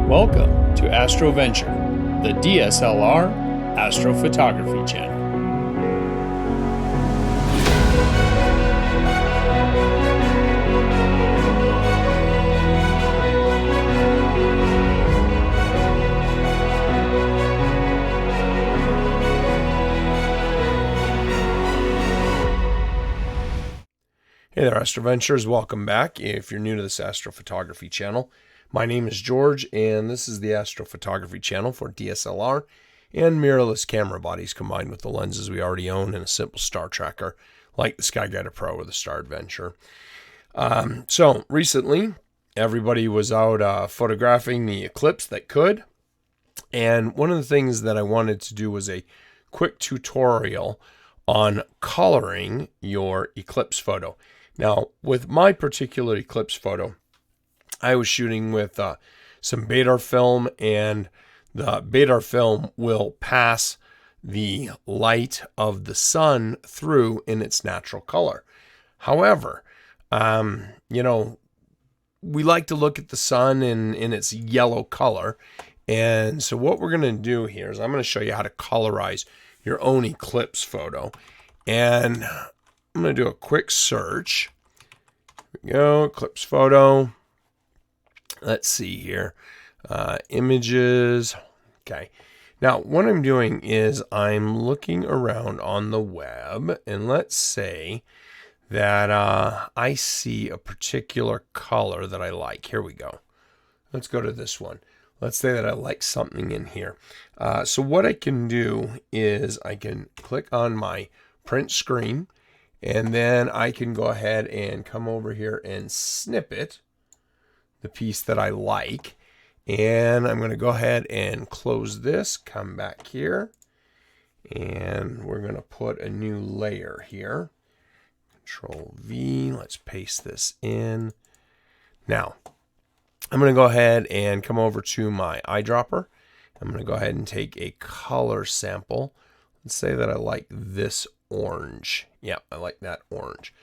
Welcome to Astroventure, the DSLR astrophotography channel. Hey there, Astroventures. Welcome back. If you're new to this astrophotography channel, my name is George, and this is the astrophotography channel for DSLR and mirrorless camera bodies combined with the lenses we already own and a simple star tracker like the SkyGuider Pro or the Star Adventure. So recently, everybody was out photographing the eclipse that could, and one of the things that I wanted to do was a quick tutorial on coloring your eclipse photo. Now, with my particular eclipse photo, I was shooting with some Beta film, and the Beta film will pass the light of the sun through in its natural color. However, we like to look at the sun in its yellow color. And so what we're going to do here is I'm going to show you how to colorize your own eclipse photo. And I'm going to do a quick search. Here we go, eclipse photo. Let's see here. Images. Okay. Now, what I'm doing is I'm looking around on the web, and let's say that I see a particular color that I like. Here we go. Let's go to this one. Let's say that I like something in here. So what I can do is I can click on my print screen, and then I can go ahead and come over here and snippet the piece that I like. And I'm going to go ahead and close this, come back here, and we're going to put a new layer here. Control V, let's paste this in. Now, I'm going to go ahead and come over to my eyedropper. I'm going to go ahead and take a color sample. Let's say that I like this orange. Yeah, I like that orange.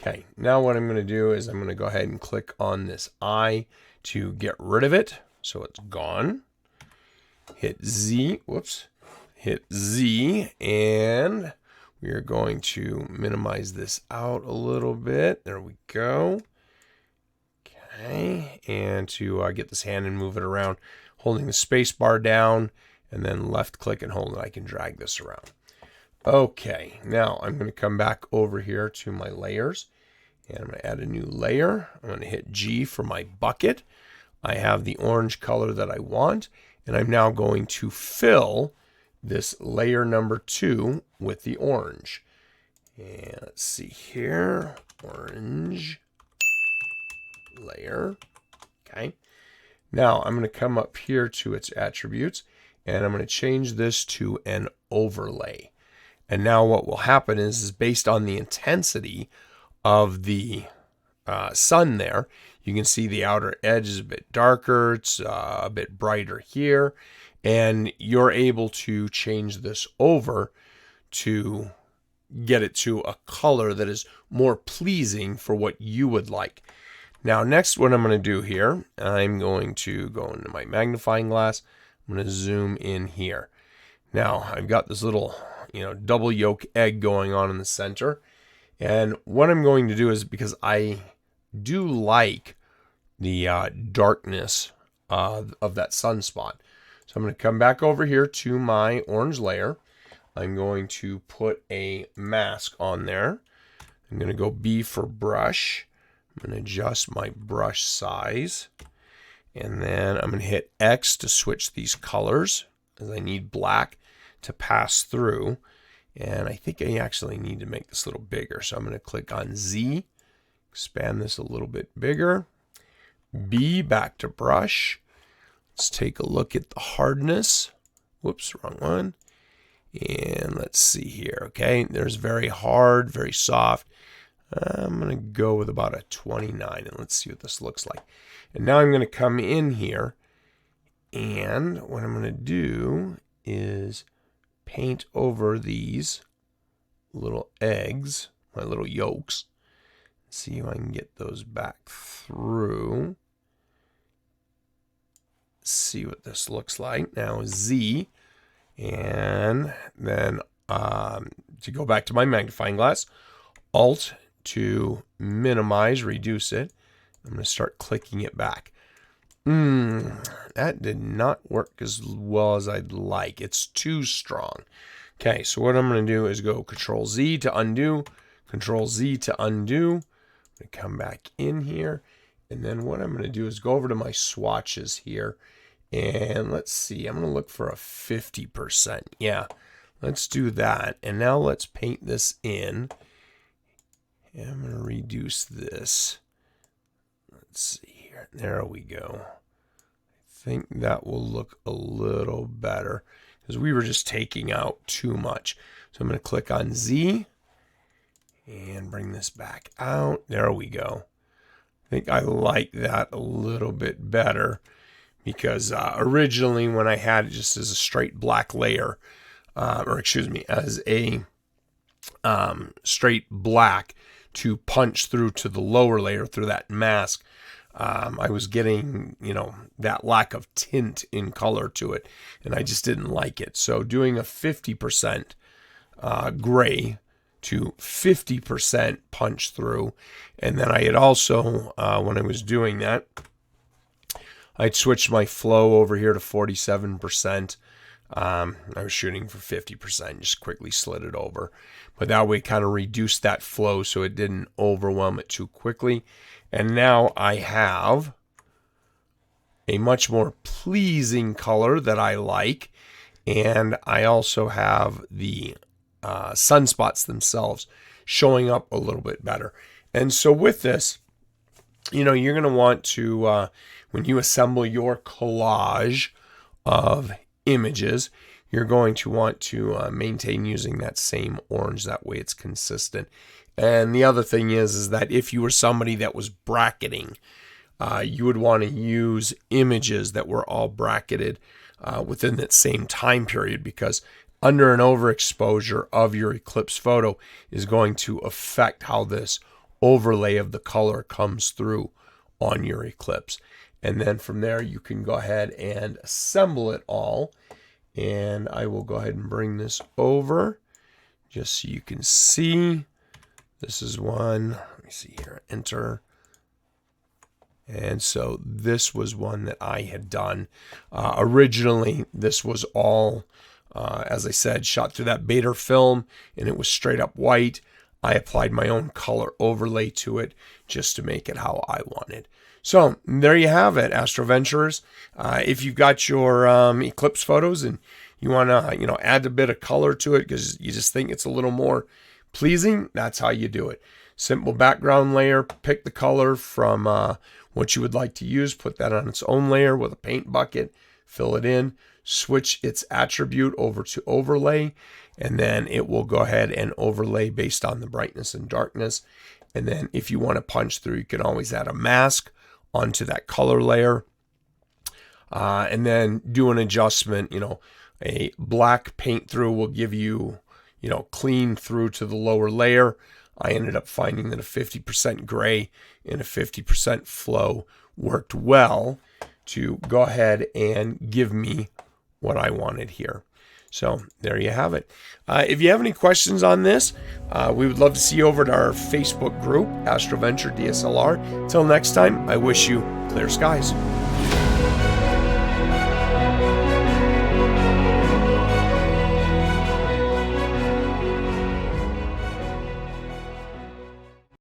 Okay, now what I'm going to do is I'm going to go ahead and click on this eye to get rid of it. So it's gone. Hit Z, whoops, hit Z, and we are going to minimize this out a little bit. There we go. Okay, and to get this hand and move it around, holding the space bar down, and then left click and hold it, I can drag this around. Okay, now I'm going to come back over here to my layers, and I'm going to add a new layer. I'm going to hit G for my bucket. I have the orange color that I want, and I'm now going to fill this layer number 2 with the orange. And let's see here, orange layer. Okay. Now I'm going to come up here to its attributes, and I'm going to change this to an overlay. And now what will happen is based on the intensity of the sun there, you can see the outer edge is a bit darker, it's a bit brighter here, and you're able to change this over to get it to a color that is more pleasing for what you would like. Now, next, what I'm going to do here, I'm going to go into my magnifying glass. I'm going to zoom in here. Now, I've got this little, double yolk egg going on in the center. And what I'm going to do is, because I do like the darkness of that sunspot. So I'm going to come back over here to my orange layer. I'm going to put a mask on there. I'm going to go B for brush. I'm going to adjust my brush size. And then I'm going to hit X to switch these colors, as I need black to pass through. And I think I actually need to make this a little bigger. So I'm going to click on Z, expand this a little bit bigger. B, back to brush. Let's take a look at the hardness. Whoops, wrong one. And let's see here. Okay, there's very hard, very soft. I'm going to go with about a 29, and let's see what this looks like. And now I'm going to come in here, and what I'm going to do is paint over these little eggs, my little yolks. See if I can get those back through. see what this looks like. Now Z, and then to go back to my magnifying glass, Alt to minimize, reduce it. I'm going to start clicking it back. That did not work as well as I'd like. It's too strong. Okay, so what I'm going to do is go Control Z to undo, Control Z to undo. I'm going to come back in here, and then what I'm going to do is go over to my swatches here, and let's see, I'm going to look for a 50%. Yeah, let's do that. And now let's paint this in. And I'm going to reduce this. Let's see here. There we go. I think that will look a little better because we were just taking out too much. So I'm going to click on Z and bring this back out. There we go. I think I like that a little bit better because originally when I had it just as a straight black layer, or excuse me, as a straight black to punch through to the lower layer through that mask, I was getting, that lack of tint in color to it, and I just didn't like it. So doing a 50% gray to 50% punch through, and then I had also, when I was doing that, I'd switched my flow over here to 47%. I was shooting for 50%, just quickly slid it over. But that way kind of reduced that flow so it didn't overwhelm it too quickly. And now I have a much more pleasing color that I like. And I also have the sunspots themselves showing up a little bit better. And so with this, you're going to want to, when you assemble your collage of images, you're going to want to maintain using that same orange. That way it's consistent. And the other thing is that if you were somebody that was bracketing, you would want to use images that were all bracketed within that same time period, because under and overexposure of your eclipse photo is going to affect how this overlay of the color comes through on your eclipse. And then from there you can go ahead and assemble it all. And I will go ahead and bring this over just so you can see. This is one. Let me see here. Enter. And so this was one that I had done. Originally, this was all, as I said, shot through that beta film, and it was straight up white. I applied my own color overlay to it just to make it how I wanted. So there you have it, Astroventurers. If you've got your eclipse photos and you want to, add a bit of color to it because you just think it's a little more pleasing, that's how you do it. Simple background layer, pick the color from what you would like to use, put that on its own layer with a paint bucket, fill it in, switch its attribute over to overlay, and then it will go ahead and overlay based on the brightness and darkness. And then if you want to punch through, you can always add a mask onto that color layer, and then do an adjustment. A black paint through will give you, clean through to the lower layer. I ended up finding that a 50% gray and a 50% flow worked well to go ahead and give me what I wanted here. So there you have it. If you have any questions on this, we would love to see you over at our Facebook group, Astroventure DSLR. Till next time, I wish you clear skies.